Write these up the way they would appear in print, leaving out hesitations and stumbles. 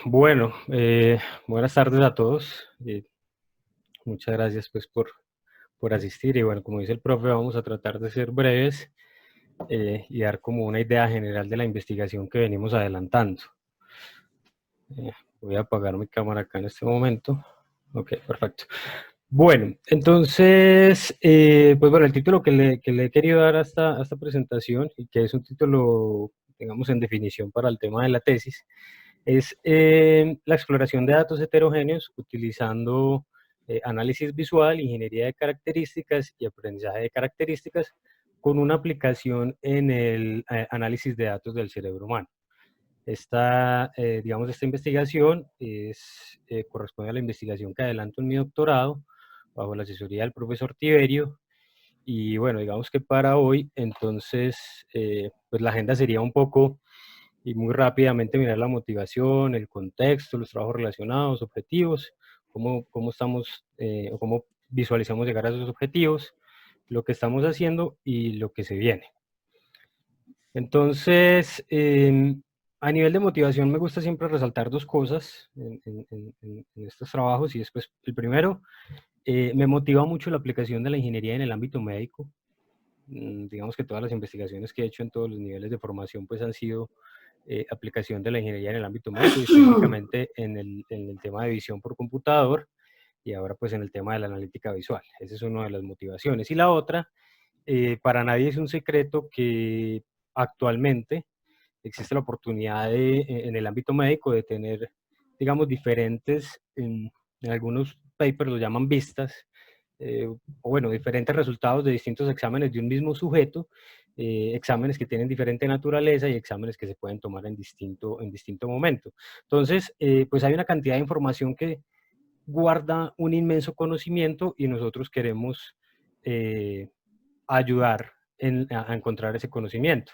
Bueno, buenas tardes a todos. Muchas gracias pues por asistir y bueno, como dice el profe, vamos a tratar de ser breves y dar como una idea general de la investigación que venimos adelantando. Voy a apagar mi cámara acá en este momento. Ok, perfecto. Bueno, entonces, pues bueno, el título que le he querido dar a esta presentación, y que es un título, digamos, en definición para el tema de la tesis, es la exploración de datos heterogéneos utilizando análisis visual, ingeniería de características y aprendizaje de características con una aplicación en el análisis de datos del cerebro humano. Digamos, esta investigación corresponde a la investigación que adelanto en mi doctorado bajo la asesoría del profesor Tiberio. Y bueno, digamos que para hoy, entonces, pues la agenda sería un poco y muy rápidamente mirar la motivación, el contexto, los trabajos relacionados, objetivos, cómo estamos o cómo visualizamos llegar a esos objetivos, lo que estamos haciendo y lo que se viene. Entonces, a nivel de motivación me gusta siempre resaltar dos cosas en estos trabajos y después el primero, me motiva mucho la aplicación de la ingeniería en el ámbito médico. Digamos que todas las investigaciones que he hecho en todos los niveles de formación pues han sido aplicación de la ingeniería en el ámbito médico y específicamente en el tema de visión por computador y ahora pues en el tema de la analítica visual. Esa es una de las motivaciones. Y la otra, para nadie es un secreto que actualmente existe la oportunidad en el ámbito médico de tener, digamos, diferentes, en algunos papers lo llaman vistas, o bueno, diferentes resultados de distintos exámenes de un mismo sujeto, exámenes que tienen diferente naturaleza y exámenes que se pueden tomar en distinto momento. Entonces, pues hay una cantidad de información que guarda un inmenso conocimiento y nosotros queremos ayudar a encontrar ese conocimiento.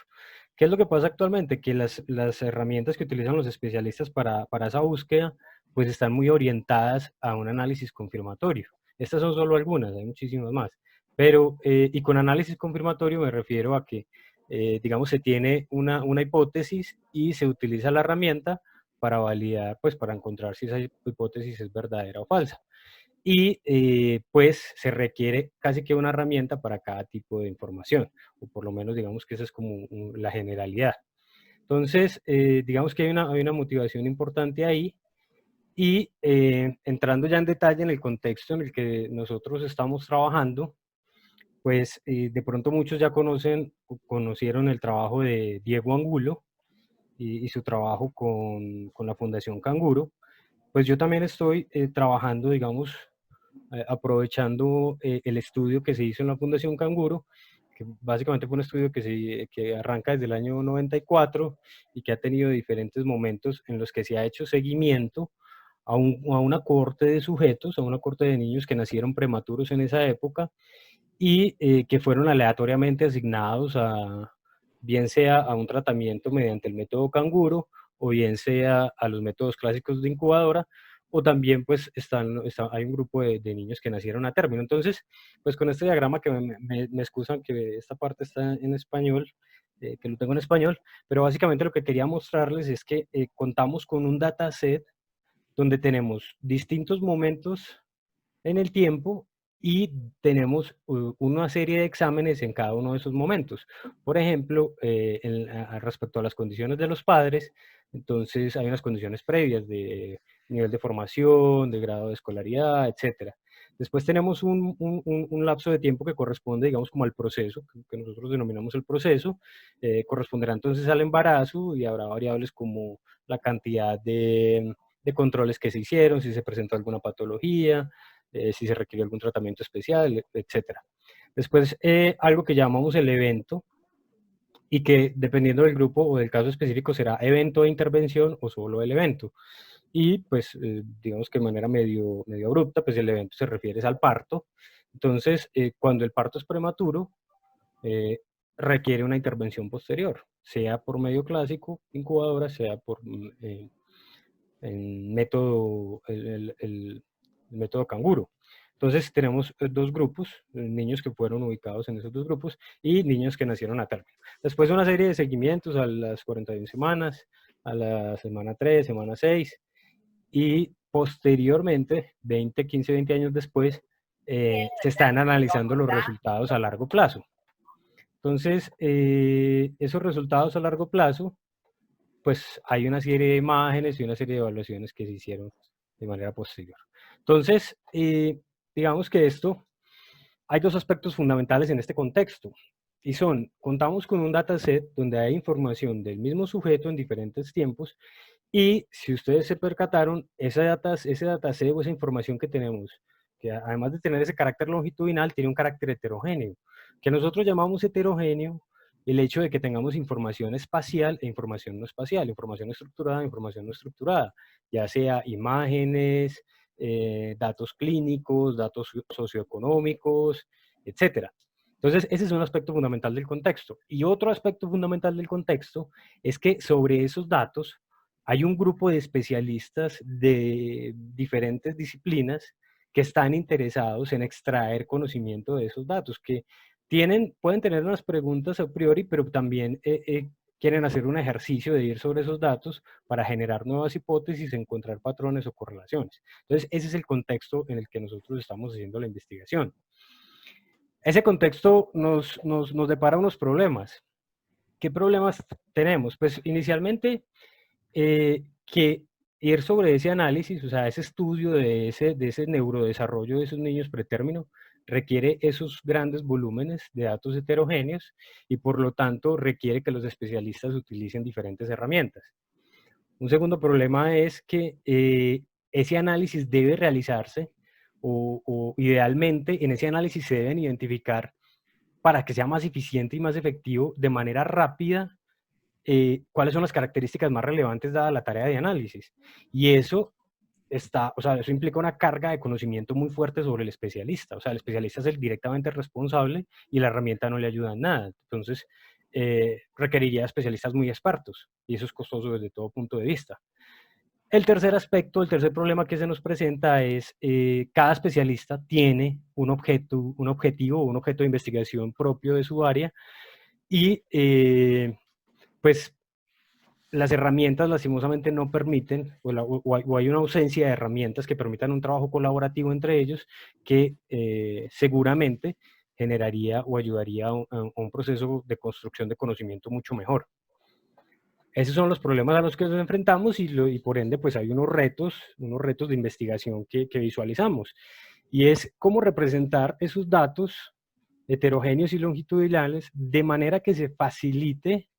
¿Qué es lo que pasa actualmente? Que las herramientas que utilizan los especialistas para esa búsqueda, pues están muy orientadas a un análisis confirmatorio. Estas son solo algunas, hay muchísimas más. Pero, y con análisis confirmatorio me refiero a que, digamos, se tiene una hipótesis y se utiliza la herramienta para validar, pues para encontrar si esa hipótesis es verdadera o falsa. Y pues se requiere casi que una herramienta para cada tipo de información, o por lo menos digamos que esa es como la generalidad. Entonces, digamos que hay una motivación importante ahí y entrando ya en detalle en el contexto en el que nosotros estamos trabajando, pues de pronto muchos ya conocieron el trabajo de Diego Angulo y su trabajo con la Fundación Canguro. Pues yo también estoy trabajando, digamos, aprovechando el estudio que se hizo en la Fundación Canguro, que básicamente fue un estudio que arranca desde el año 94 y que ha tenido diferentes momentos en los que se ha hecho seguimiento a una cohorte de sujetos, a una cohorte de niños que nacieron prematuros en esa época y que fueron aleatoriamente asignados bien sea a un tratamiento mediante el método canguro o bien sea a los métodos clásicos de incubadora, o también pues hay un grupo de niños que nacieron a término. Entonces, pues con este diagrama que me excusan que esta parte está en español, que lo tengo en español, pero básicamente lo que quería mostrarles es que contamos con un dataset donde tenemos distintos momentos en el tiempo y tenemos una serie de exámenes en cada uno de esos momentos. Por ejemplo, respecto a las condiciones de los padres, entonces hay unas condiciones previas de nivel de formación, de grado de escolaridad, etcétera. Después tenemos un lapso de tiempo que corresponde, digamos, como al proceso, que nosotros denominamos el proceso, corresponderá entonces al embarazo y habrá variables como la cantidad de controles que se hicieron, si se presentó alguna patología, si se requiere algún tratamiento especial, etcétera. Después, algo que llamamos el evento, y que dependiendo del grupo o del caso específico será evento de intervención o solo el evento. Y pues digamos que de manera medio abrupta, pues el evento se refiere al parto. Entonces, cuando el parto es prematuro, eh, requiere una intervención posterior, sea por medio clásico, incubadora, sea por el método, el método canguro. Entonces tenemos dos grupos, niños que fueron ubicados en esos dos grupos y niños que nacieron a término. Después una serie de seguimientos a las 41 semanas, a la semana 3, semana 6, y posteriormente, 20, 15, 20 años después, se están analizando los resultados a largo plazo. Entonces, esos resultados a largo plazo, pues hay una serie de imágenes y una serie de evaluaciones que se hicieron de manera posterior. Entonces, digamos que hay dos aspectos fundamentales en este contexto, y son, contamos con un dataset donde hay información del mismo sujeto en diferentes tiempos, y si ustedes se percataron, ese dataset o esa información que tenemos, que además de tener ese carácter longitudinal, tiene un carácter heterogéneo, que nosotros llamamos heterogéneo el hecho de que tengamos información espacial e información no espacial, información estructurada e información no estructurada, ya sea imágenes, datos clínicos, datos socioeconómicos, etcétera. Entonces, ese es un aspecto fundamental del contexto. Y otro aspecto fundamental del contexto es que sobre esos datos hay un grupo de especialistas de diferentes disciplinas que están interesados en extraer conocimiento de esos datos, que pueden tener unas preguntas a priori, pero también quieren hacer un ejercicio de ir sobre esos datos para generar nuevas hipótesis, encontrar patrones o correlaciones. Entonces, ese es el contexto en el que nosotros estamos haciendo la investigación. Ese contexto nos depara unos problemas. ¿Qué problemas tenemos? Pues inicialmente, que ir sobre ese análisis, o sea, ese estudio de ese neurodesarrollo de esos niños pretérmino, requiere esos grandes volúmenes de datos heterogéneos y por lo tanto requiere que los especialistas utilicen diferentes herramientas. Un segundo problema es que ese análisis debe realizarse o idealmente en ese análisis se deben identificar, para que sea más eficiente y más efectivo, de manera rápida, cuáles son las características más relevantes dada la tarea de análisis. Y eso eso implica una carga de conocimiento muy fuerte sobre el especialista. O sea, el especialista es el directamente responsable y la herramienta no le ayuda en nada. Entonces, requeriría especialistas muy expertos y eso es costoso desde todo punto de vista. El tercer aspecto, el tercer problema que se nos presenta es cada especialista tiene un objetivo, un objeto de investigación propio de su área y pues las herramientas lastimosamente no permiten, o hay una ausencia de herramientas que permitan un trabajo colaborativo entre ellos que seguramente generaría o ayudaría a un proceso de construcción de conocimiento mucho mejor. Esos son los problemas a los que nos enfrentamos y por ende pues hay unos retos de investigación que visualizamos. Y es cómo representar esos datos heterogéneos y longitudinales de manera que se facilite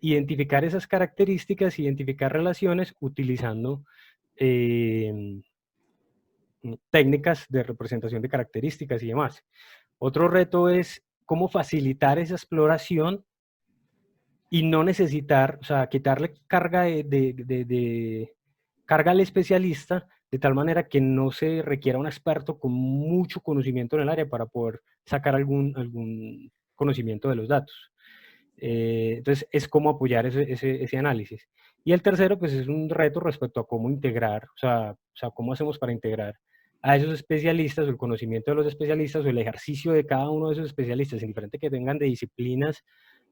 identificar esas características, identificar relaciones utilizando técnicas de representación de características y demás. Otro reto es cómo facilitar esa exploración y no necesitar, o sea, quitarle carga carga al especialista de tal manera que no se requiera un experto con mucho conocimiento en el área para poder sacar algún conocimiento de los datos. Entonces, es cómo apoyar ese análisis. Y el tercero, pues es un reto respecto a cómo integrar, o sea, cómo hacemos para integrar a esos especialistas, o el conocimiento de los especialistas, o el ejercicio de cada uno de esos especialistas, indiferente que tengan de disciplinas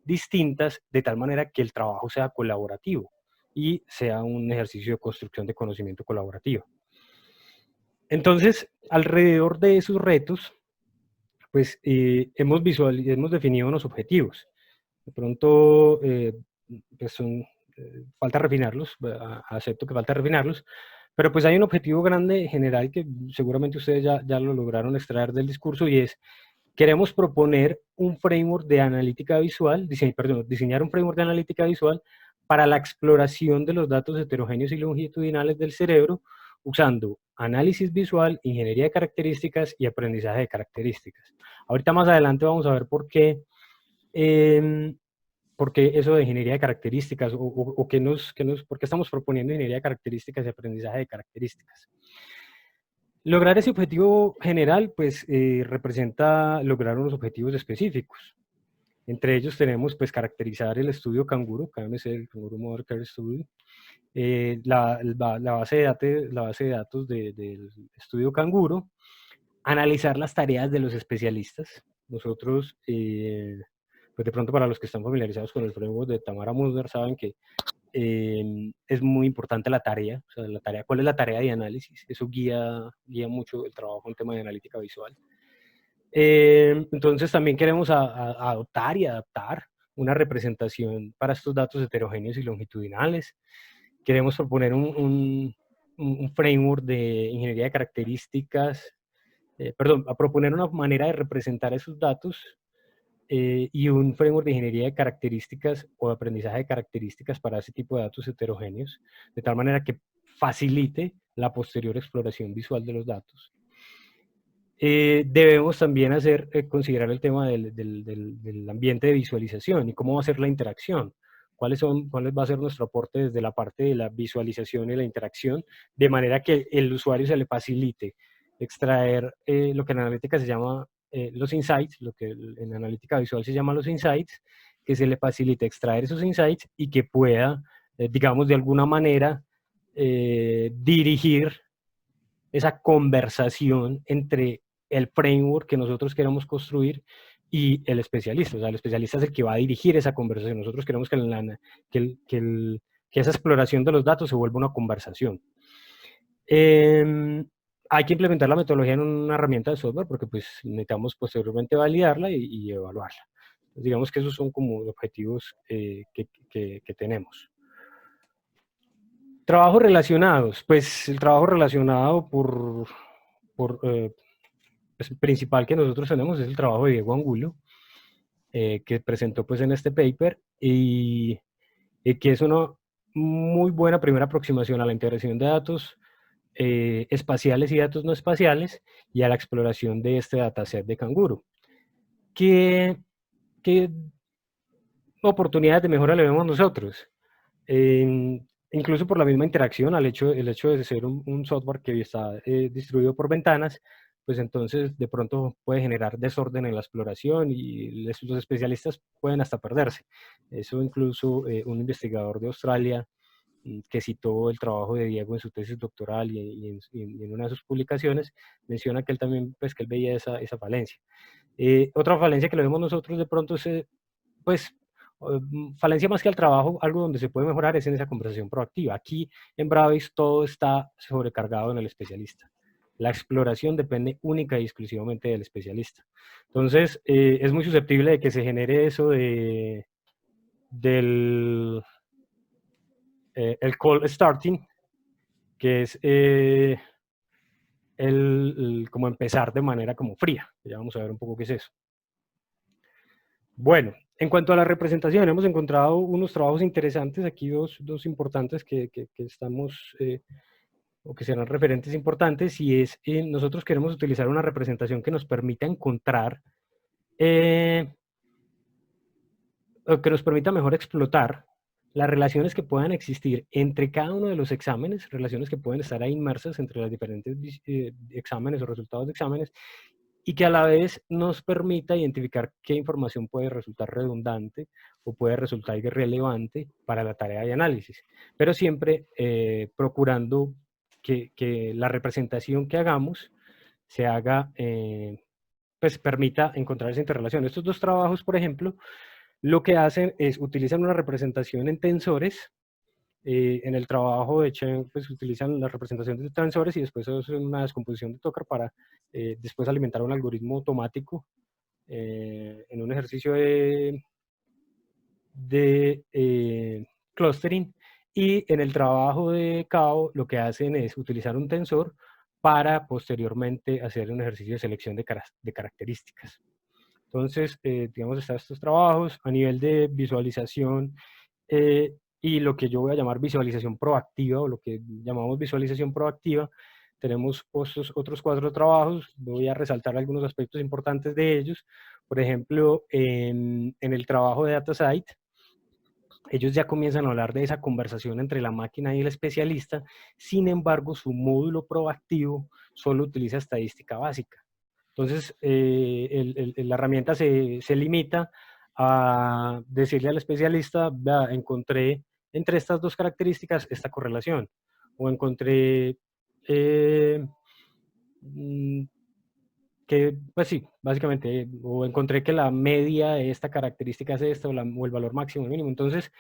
distintas, de tal manera que el trabajo sea colaborativo y sea un ejercicio de construcción de conocimiento colaborativo. Entonces, alrededor de esos retos, pues hemos definido unos objetivos. De pronto, pues falta refinarlos, acepto que falta refinarlos, pero pues hay un objetivo grande general que seguramente ustedes ya lo lograron extraer del discurso, y es: queremos proponer un framework de analítica visual, diseñar un framework de analítica visual para la exploración de los datos heterogéneos y longitudinales del cerebro, usando análisis visual, ingeniería de características y aprendizaje de características. Ahorita más adelante vamos a ver por qué eso de ingeniería de características, por qué estamos proponiendo ingeniería de características y aprendizaje de características. Lograr ese objetivo general, pues, representa lograr unos objetivos específicos. Entre ellos tenemos, pues, caracterizar el estudio canguro, KMC, el Canguro Model Care Study, la base de datos del estudio canguro, analizar las tareas de los especialistas. Nosotros, pues de pronto para los que están familiarizados con el framework de Tamara Musner, saben que es muy importante la tarea, o sea, ¿cuál es la tarea de análisis? Eso guía mucho el trabajo en tema de analítica visual. Entonces también queremos adoptar y adaptar una representación para estos datos heterogéneos y longitudinales. Queremos proponer un framework de ingeniería de características, a proponer una manera de representar esos datos y un framework de ingeniería de características o de aprendizaje de características para ese tipo de datos heterogéneos, de tal manera que facilite la posterior exploración visual de los datos. Debemos también considerar el tema del ambiente de visualización y cómo va a ser la interacción. ¿Cuál va a ser nuestro aporte desde la parte de la visualización y la interacción, de manera que el usuario se le facilite extraer lo que en analítica se llama los insights, lo que en analítica visual se llama los insights, que se le facilite extraer esos insights y que pueda, digamos, de alguna manera dirigir esa conversación entre el framework que nosotros queremos construir y el especialista. O sea, el especialista es el que va a dirigir esa conversación. Nosotros queremos que esa exploración de los datos se vuelva una conversación. Hay que implementar la metodología en una herramienta de software porque pues necesitamos posteriormente validarla y evaluarla. Entonces, digamos que esos son como objetivos que tenemos. Trabajos relacionados. Pues el trabajo relacionado pues, principal que nosotros tenemos es el trabajo de Diego Angulo, que presentó pues en este paper y que es una muy buena primera aproximación a la integración de datos espaciales y datos no espaciales y a la exploración de este dataset de canguro. ¿Qué oportunidades de mejora le vemos nosotros? Incluso por la misma interacción, el hecho de ser un software que está distribuido por ventanas, pues entonces de pronto puede generar desorden en la exploración y los especialistas pueden hasta perderse. Eso incluso un investigador de Australia que citó el trabajo de Diego en su tesis doctoral y en una de sus publicaciones, menciona que él también, pues que él veía esa falencia. Otra falencia que lo vemos nosotros de pronto es, pues, falencia más que al trabajo, algo donde se puede mejorar es en esa conversación proactiva. Aquí en Bravis todo está sobrecargado en el especialista. La exploración depende única y exclusivamente del especialista. Entonces, es muy susceptible de que se genere eso del el cold starting, que es como empezar de manera como fría. Ya vamos a ver un poco qué es eso. Bueno, en cuanto a la representación, hemos encontrado unos trabajos interesantes, aquí dos importantes que estamos, o que serán referentes importantes, y es, nosotros queremos utilizar una representación que nos permita encontrar, o que nos permita mejor explotar las relaciones que puedan existir entre cada uno de los exámenes, relaciones que pueden estar ahí inmersas entre los diferentes exámenes o resultados de exámenes, y que a la vez nos permita identificar qué información puede resultar redundante o puede resultar irrelevante para la tarea de análisis, pero siempre procurando que la representación que hagamos se haga, pues permita encontrar esa interrelación. Estos dos trabajos, por ejemplo, lo que hacen es utilizan una representación en tensores. En el trabajo de Chen, pues utilizan la representación de tensores y después hacen una descomposición de Docker para después alimentar un algoritmo automático en un ejercicio de clustering. Y en el trabajo de Cao lo que hacen es utilizar un tensor para posteriormente hacer un ejercicio de selección de características. Entonces, digamos, están estos trabajos a nivel de visualización y lo que yo voy a llamar visualización proactiva o lo que llamamos visualización proactiva. Tenemos otros 4 trabajos, voy a resaltar algunos aspectos importantes de ellos. Por ejemplo, en el trabajo de DataSite, ellos ya comienzan a hablar de esa conversación entre la máquina y el especialista, sin embargo, su módulo proactivo solo utiliza estadística básica. Entonces, la herramienta se limita a decirle al especialista, encontré entre estas dos características esta correlación, o encontré que, pues sí, básicamente, o encontré que la media de esta característica es esta, o el valor máximo o mínimo. Entonces,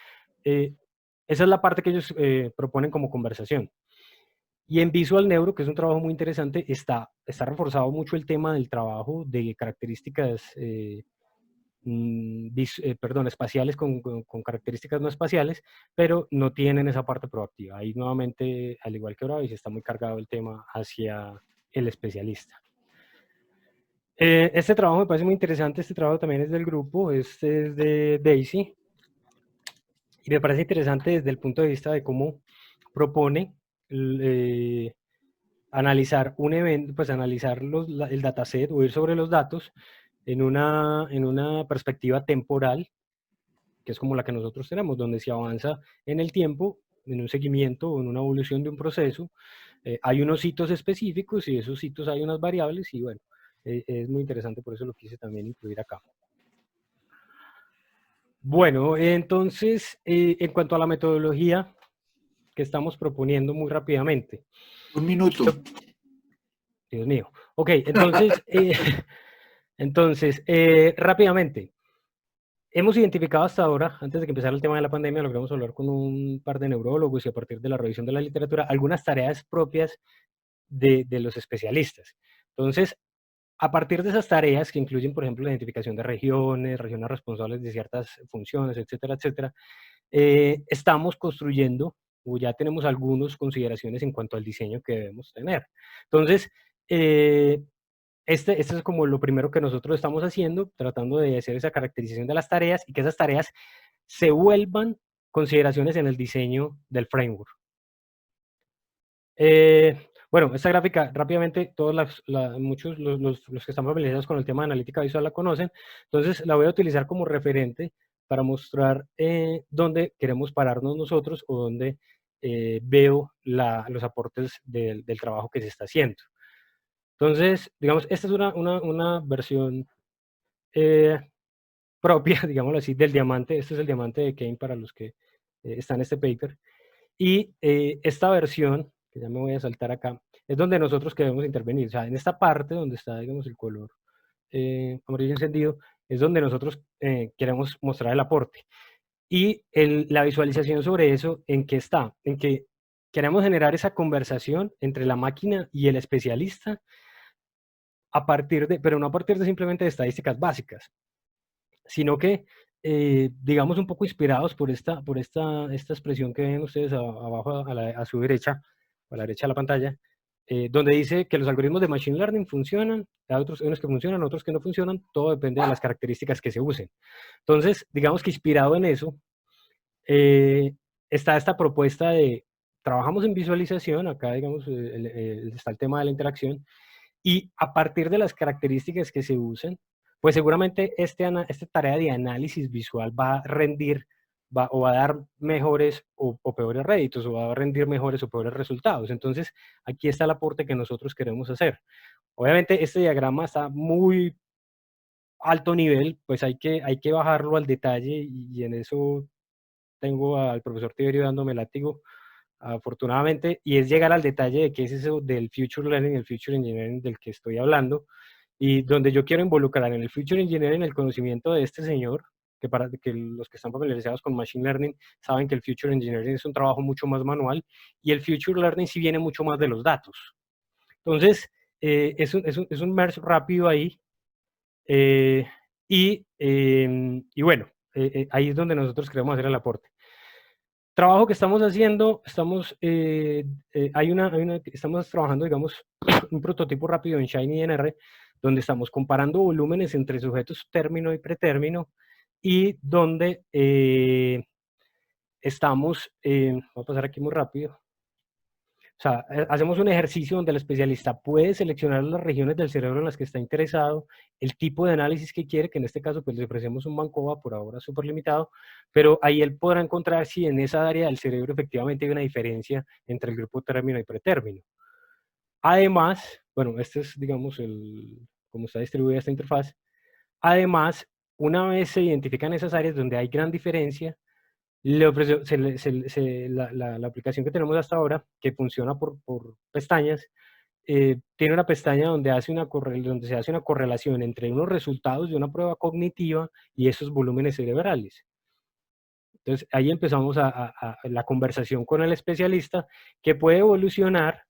esa es la parte que ellos proponen como conversación. Y en Visual Neuro, que es un trabajo muy interesante, está reforzado mucho el tema del trabajo de características, perdón, espaciales con características no espaciales, pero no tienen esa parte proactiva. Ahí nuevamente, al igual que Bravis, está muy cargado el tema hacia el especialista. Este trabajo me parece muy interesante, este trabajo también es del grupo, este es de Daisy, y me parece interesante desde el punto de vista de cómo propone analizar un evento, pues analizar el dataset o ir sobre los datos en una perspectiva temporal, que es como la que nosotros tenemos, donde se avanza en el tiempo, en un seguimiento o en una evolución de un proceso. Hay unos hitos específicos y esos hitos hay unas variables y bueno, es muy interesante, por eso lo quise también incluir acá. Bueno, entonces, en cuanto a la metodología que estamos proponiendo muy rápidamente. Un minuto. Dios mío. Ok, entonces, rápidamente, hemos identificado hasta ahora, antes de que empezara el tema de la pandemia, logramos hablar con un par de neurólogos y a partir de la revisión de la literatura, algunas tareas propias de los especialistas. Entonces, a partir de esas tareas que incluyen, por ejemplo, la identificación de regiones responsables de ciertas funciones, etcétera, etcétera, estamos construyendo o ya tenemos algunas consideraciones en cuanto al diseño que debemos tener. Entonces, este es como lo primero que nosotros estamos haciendo, tratando de hacer esa caracterización de las tareas y que esas tareas se vuelvan consideraciones en el diseño del framework. Bueno, esta gráfica rápidamente, muchos los que están familiarizados con el tema de analítica visual la conocen, entonces la voy a utilizar como referente para mostrar dónde queremos pararnos nosotros o dónde veo los aportes del trabajo que se está haciendo. Entonces, digamos, esta es una versión propia, digámoslo así, del diamante. Este es el diamante de Kane para los que están en este paper. Y esta versión, que ya me voy a saltar acá, es donde nosotros queremos intervenir. O sea, en esta parte donde está, digamos, el color amarillo encendido, es donde nosotros queremos mostrar el aporte. Y la visualización sobre eso, ¿en qué está? En que queremos generar esa conversación entre la máquina y el especialista pero no a partir de simplemente de estadísticas básicas, sino que, digamos, un poco inspirados por esta expresión que ven ustedes abajo a su derecha, a la derecha de la pantalla, donde dice que los algoritmos de Machine Learning funcionan, hay unos que funcionan, otros que no funcionan, todo depende de las características que se usen. Entonces, digamos que inspirado en eso, está esta propuesta de, trabajamos en visualización, acá, digamos, está el tema de la interacción, y a partir de las características que se usen, pues seguramente esta tarea de análisis visual va a rendir, o va a dar mejores o peores réditos, o va a rendir mejores o peores resultados. Entonces, aquí está el aporte que nosotros queremos hacer. Obviamente, este diagrama está muy alto nivel, pues hay que bajarlo al detalle y en eso tengo al profesor Tiberio dándome látigo, afortunadamente, y es llegar al detalle de qué es eso del Future Learning, el Future Engineering del que estoy hablando, y donde yo quiero involucrar en el Future Engineering el conocimiento de este señor, que los que están familiarizados con Machine Learning saben que el Future Engineering es un trabajo mucho más manual, y el Future Learning sí viene mucho más de los datos. Entonces, es un merge rápido ahí, y bueno, ahí es donde nosotros queremos hacer el aporte. Trabajo que estamos haciendo, estamos trabajando, digamos, un prototipo rápido en ShinyNR, donde estamos comparando volúmenes entre sujetos término y pretérmino, y donde voy a pasar aquí muy rápido. O sea, hacemos un ejercicio donde el especialista puede seleccionar las regiones del cerebro en las que está interesado, el tipo de análisis que quiere, que en este caso pues le ofrecemos un Mancoba por ahora súper limitado, pero ahí él podrá encontrar si en esa área del cerebro efectivamente hay una diferencia entre el grupo término y pretérmino. Además, bueno, este es, digamos, cómo está distribuida esta interfaz. Además, una vez se identifican esas áreas donde hay gran diferencia, la aplicación que tenemos hasta ahora, que funciona por pestañas, tiene una pestaña donde se hace una correlación entre unos resultados de una prueba cognitiva y esos volúmenes cerebrales. Entonces, ahí empezamos a la conversación con el especialista, que puede evolucionar,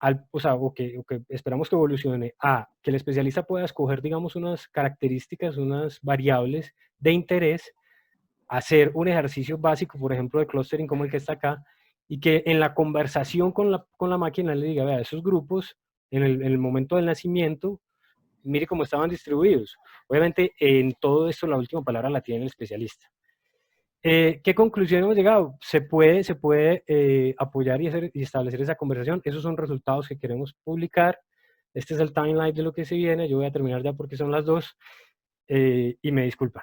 o que esperamos que evolucione a que el especialista pueda escoger, digamos, unas características, unas variables de interés, hacer un ejercicio básico, por ejemplo, de clustering como el que está acá, y que en la conversación con la máquina le diga, vea, esos grupos en el momento del nacimiento, mire cómo estaban distribuidos. Obviamente, en todo esto la última palabra la tiene el especialista. ¿Qué conclusión hemos llegado? Se puede apoyar y establecer esa conversación. Esos son resultados que queremos publicar. Este es el timeline de lo que se viene. Yo voy a terminar ya porque son las 2 y me disculpan.